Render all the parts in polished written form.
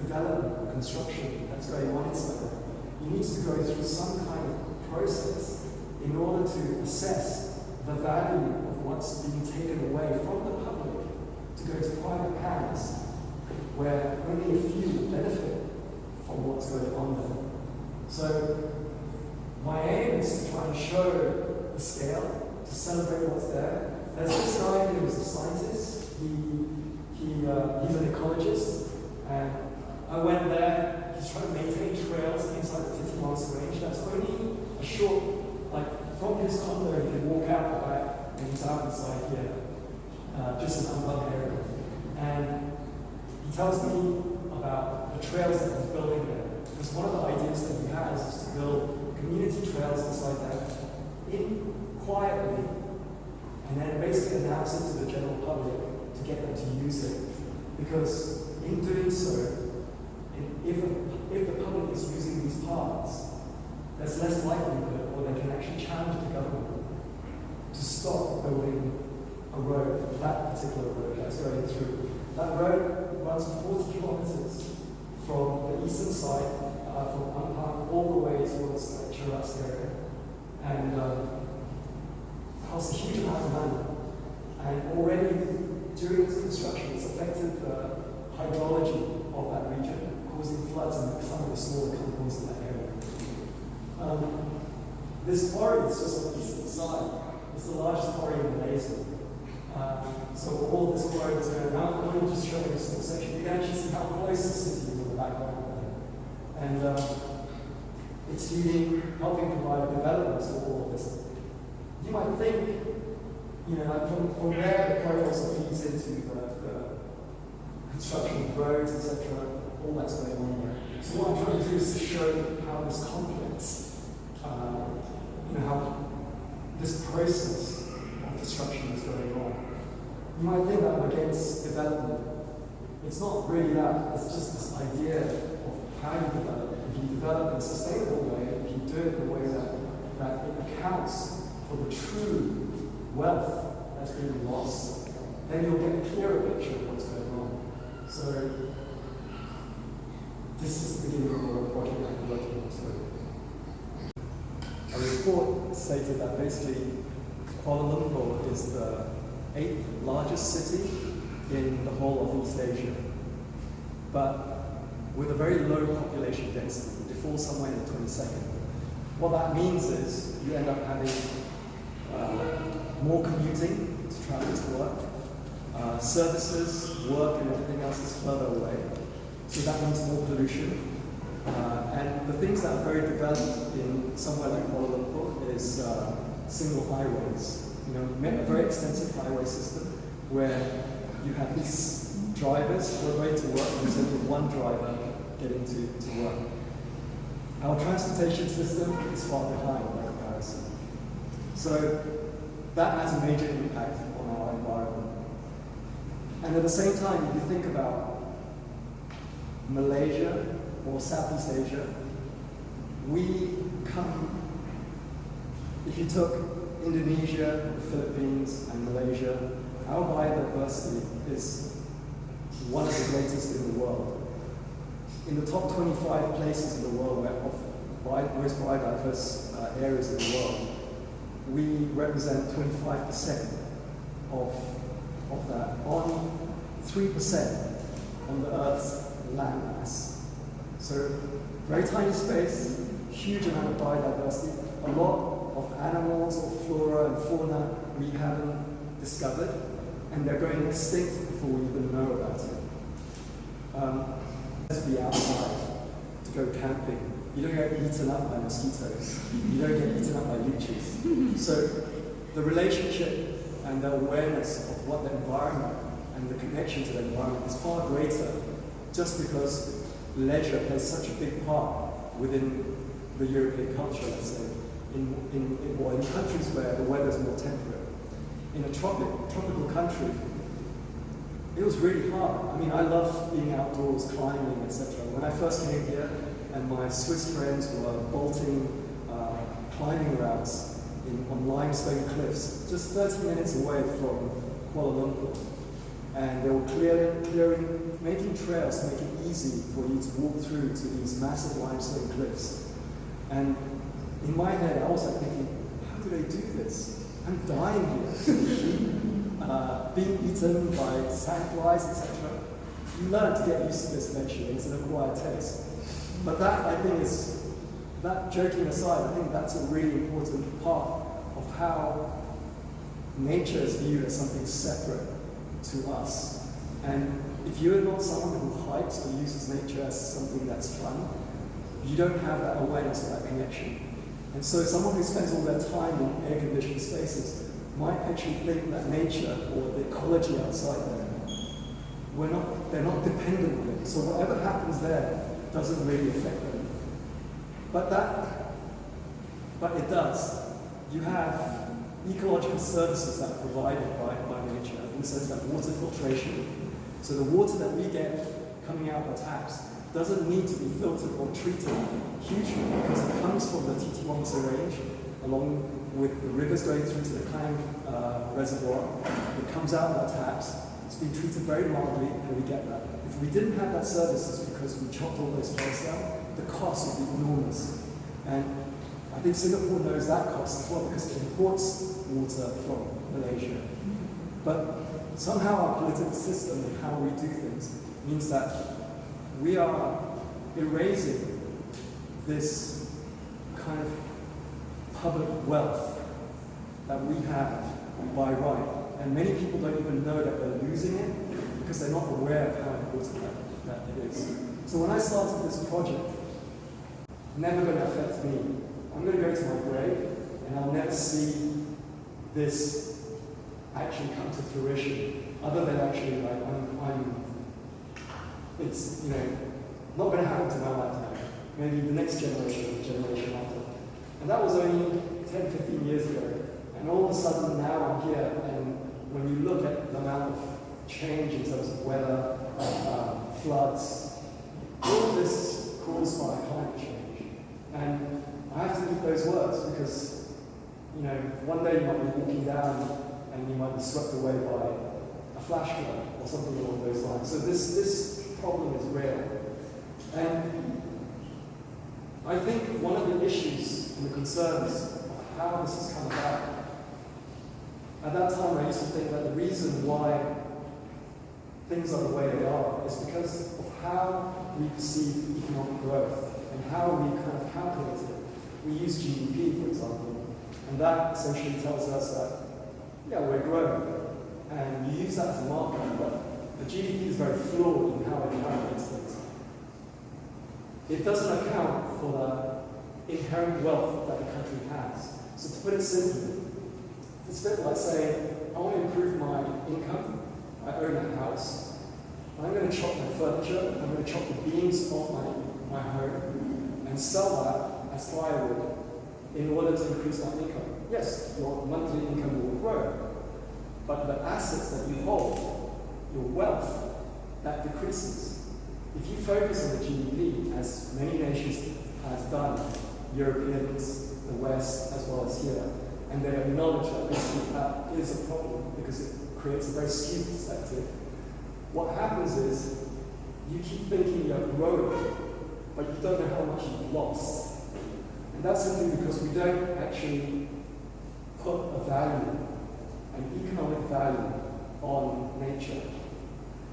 development or construction that's going on inside there, you need to go through some kind of process in order to assess the value of what's being taken away from the public to go to private hands, where only a few benefit from what's going on there. So my aim is to try and show the scale, to celebrate what's there. There's this guy who's a scientist. He's an ecologist, and I went there. He's trying to maintain trails inside the Titiwangsa Range. That's only a short, like from his condo, you can walk out the back, and he's out inside here, just an unloved area. And he tells me about the trails that he's building there. Because one of the ideas that he has is to build community trails inside that, quietly, and then basically announce it to the general public to get them to use it. Because in doing so, if the public is using these paths, there's less likelihood, or they can actually challenge the government to stop building a road, that particular road that's going through. That road runs 40 kilometers from the eastern side, from Ampang all the way towards the Cheras area, and costs a huge amount of money. And already during its construction, it's affected the hydrology of that region, causing floods in some of the smaller companies in that area. This quarry is just on the eastern side. It's the largest quarry in Malaysia. So all of this quarry is going around. I'm going to just show you a small section. You can actually see how close the city is in the background. And it's helping provide developments for all of this. You might think, like from there the quarry also feeds into the construction of roads, etc. All that's going on there. So what I'm trying to do is to show how this complex, how this process of construction is going on. You might think that I'm against development. It's not really that. It's just this idea of how you develop. If you develop in a sustainable way, if you do it in a way that it accounts for the true wealth that's being lost, then you'll get a clearer picture of what's going on. So this is the beginning of a project that I'm working on. So a report stated that basically Kuala Lumpur is the 8th largest city in the whole of East Asia, but with a very low population density. It falls somewhere in the 22nd. What that means is you end up having more commuting to travel to work, services, work, and everything else is further away. So that means more pollution. And the things that are very developed in somewhere like Kuala Lumpur is single highways. A very extensive highway system where you have these drivers on the way to work, and there's only one driver getting to work. Our transportation system is far behind by comparison. So that has a major impact on our environment. And at the same time, if you think about Malaysia or Southeast Asia, if you took Indonesia, the Philippines, and Malaysia, our biodiversity is one of the greatest in the world. In the top 25 places in the world of most biodiverse areas in the world, we represent 25% of that on 3% on the Earth's land mass. So very tiny space, huge amount of biodiversity, a lot of animals or flora and fauna we haven't discovered, and they're going extinct before we even know about it. To be outside, to go camping. You don't get eaten up by mosquitoes. You don't get eaten up by leeches. So the relationship and the awareness of what the environment and the connection to the environment is far greater, just because leisure plays such a big part within the European culture, let's say, in countries where the weather is more temperate. In a tropical country, it was really hard. I mean, I love being outdoors, climbing, etc. When I first came here, and my Swiss friends were bolting climbing routes on limestone cliffs, just 30 minutes away from Kuala Lumpur. And they were making trails to make it easy for you to walk through to these massive limestone cliffs. And in my head, I was like thinking, how do they do this? I'm dying here. Being eaten by sandflies, etc. You learn to get used to this eventually. It's an acquired taste. But that, I think, that joking aside, I think that's a really important part of how nature is viewed as something separate to us. And if you're not someone who hikes or uses nature as something that's fun, you don't have that awareness of that connection. And so someone who spends all their time in air-conditioned spaces might actually think that nature or the ecology outside there, they're not dependent on it. So whatever happens there doesn't really affect them. But it does. You have ecological services that are provided by nature, in the sense that water filtration. So the water that we get coming out of the taps doesn't need to be filtered or treated hugely because it comes from the Titiwangsa range, along with the rivers going through to the Klang reservoir. It comes out of the taps. It's been treated very mildly, and we get that. If we didn't have that service, it's because we chopped all those forests down, the cost would be enormous. And I think Singapore knows that cost as well because it imports water from Malaysia. But somehow our political system and how we do things means that we are erasing this kind of public wealth that we have by right. And many people don't even know that they're losing it because they're not aware of how important that it is. So when I started this project, never going to affect me. I'm going to go to my grave and I'll never see this actually come to fruition, other than actually like it's not going to happen to my lifetime. Maybe the next generation or the generation after. And that was only 10, 15 years ago. And all of a sudden now I'm here, and when you look at the amount of change in terms of weather, floods, all of this is caused by climate change. And I have to eat those words because, one day you might be walking down and you might be swept away by a flash flood or something along those lines. So this problem is real. And I think one of the issues and the concerns of how this has come about, at that time I used to think that the reason why things are the way they are is because of how we perceive economic growth and how we kind of calculate it. We use GDP, for example, and that essentially tells us that, yeah, we're growing, and you use that as a marker, but the GDP is very flawed in how it calculates things. It doesn't account for the inherent wealth that the country has. So to put it simply, it's a bit like saying, I want to improve my income, I own a house, I'm going to chop my furniture, I'm going to chop the beams off my home, and sell that as firewood in order to increase my income. Yes, your monthly income will grow, but the assets that you hold, your wealth, that decreases. If you focus on the GDP, as many nations has done, Europeans, the West, as well as here, and they acknowledge that that is a problem because it creates a very skewed perspective, what happens is you keep thinking you're growing, but you don't know how much you've lost. And that's simply because we don't actually put a value, an economic value, on nature.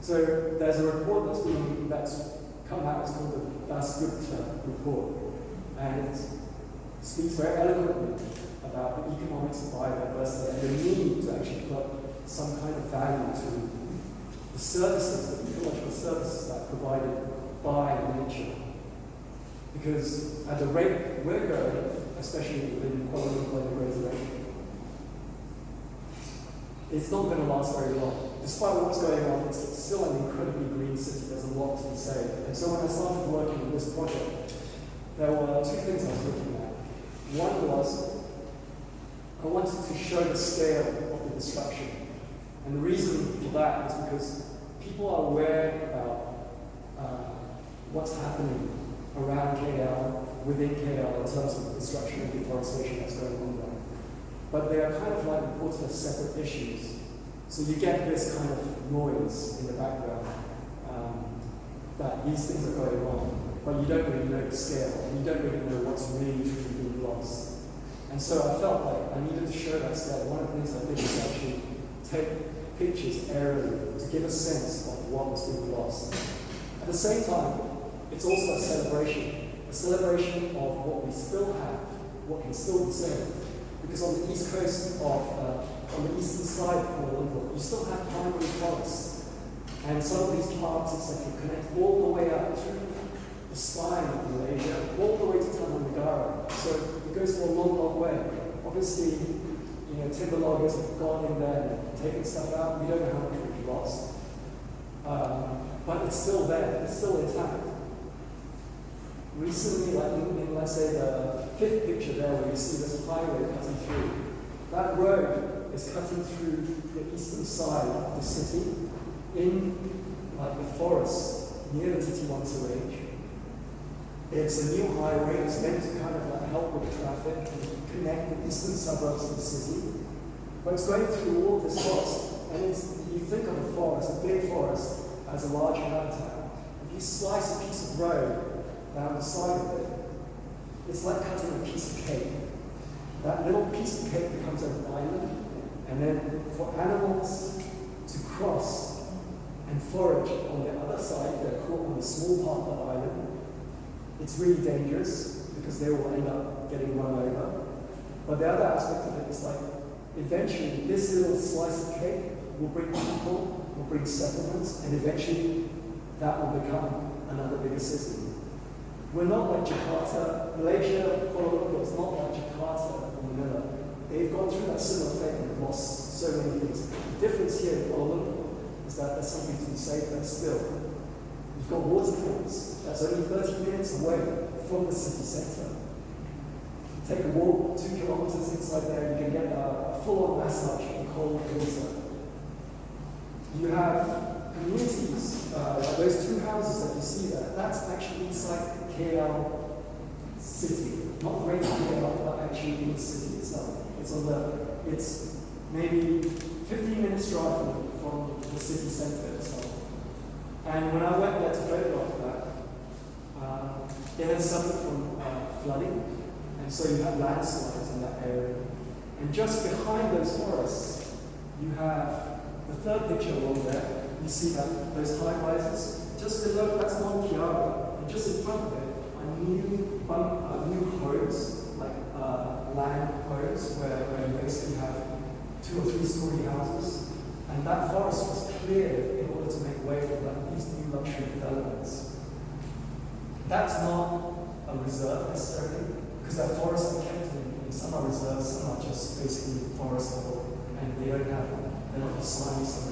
So there's a report that's come out, it's called the Das Gupta report, and it speaks very eloquently about the economics of biodiversity and the need to actually put some kind of value to the services, the ecological services that are provided by nature. Because at the rate we're going, especially in Kuala Lumpur and the Greater Bay, it's not going to last very long. Despite what's going on, it's still an incredibly green city. There's a lot to be saved. And so when I started working on this project, there were two things I was looking at. One was, I wanted to show the scale of the destruction. And the reason for that is because people are aware about what's happening around KL, within KL, in terms of the destruction and deforestation that's going on there. But they are kind of like reported as separate issues. So you get this kind of noise in the background that these things are going on, but you don't really know the scale, and you don't really know what's really truly being lost. And so I felt like I needed to show that scale. One of the things I did was actually take pictures aerially to give a sense of what was being lost. At the same time, it's also a celebration of what we still have, what can still be saved. Because on the east coast of, on the eastern side of Kuala Lumpur, you still have primary forests. And some of these parks, it's like you connect all the way up through the spine of Malaysia, all the way to Taman Negara. So it goes for a long, long way. Obviously, timber loggers have gone in there and taken stuff out. We don't know how much we've lost. But it's still there, it's still intact. Recently, like in let's say the fifth picture there where you see this highway cutting through, that road is cutting through the eastern side of the city in like the forest near the Titiwangsa Range. It's a new highway, it's meant to kind of like help with traffic and connect the eastern suburbs of the city. But it's going through all of this forest, and you think of a forest, a big forest, as a large habitat. If you slice a piece of road down the side of it, it's like cutting a piece of cake. That little piece of cake becomes an island, and then for animals to cross and forage on the other side, they're caught on a small part of the island. It's really dangerous because they will end up getting run over. But the other aspect of it is like, eventually this little slice of cake will bring people, will bring settlements, and eventually that will become another bigger city. We're not like Jakarta. Malaysia, Kuala Lumpur is not like Jakarta or Manila. They've gone through that similar fate and have lost so many things. The difference here in Kuala Lumpur is that there's something to be saved there still. You've got waterfalls that's only 30 minutes away from the city centre. You take a walk 2 kilometers inside there, you can get a full-on massage in cold water. You have communities, like those 2 houses that you see there, that's actually inside KL city, not Greater KL, but actually in the city itself. It's maybe 15 minutes drive from the city centre itself. And when I went there to photograph that, it had suffered from flooding, and so you have landslides in that area. And just behind those forests, you have the third picture along there. You see that those high rises. Just below, that's Mount Kiara, and just in front of it are new homes, like land homes, where you basically have 2 or 3 story houses. And that forest was cleared in order to make way for these new luxury developments. That's not a reserve necessarily, because that forests are kept in some are reserves, some are just basically forest level, and they're not assigned something.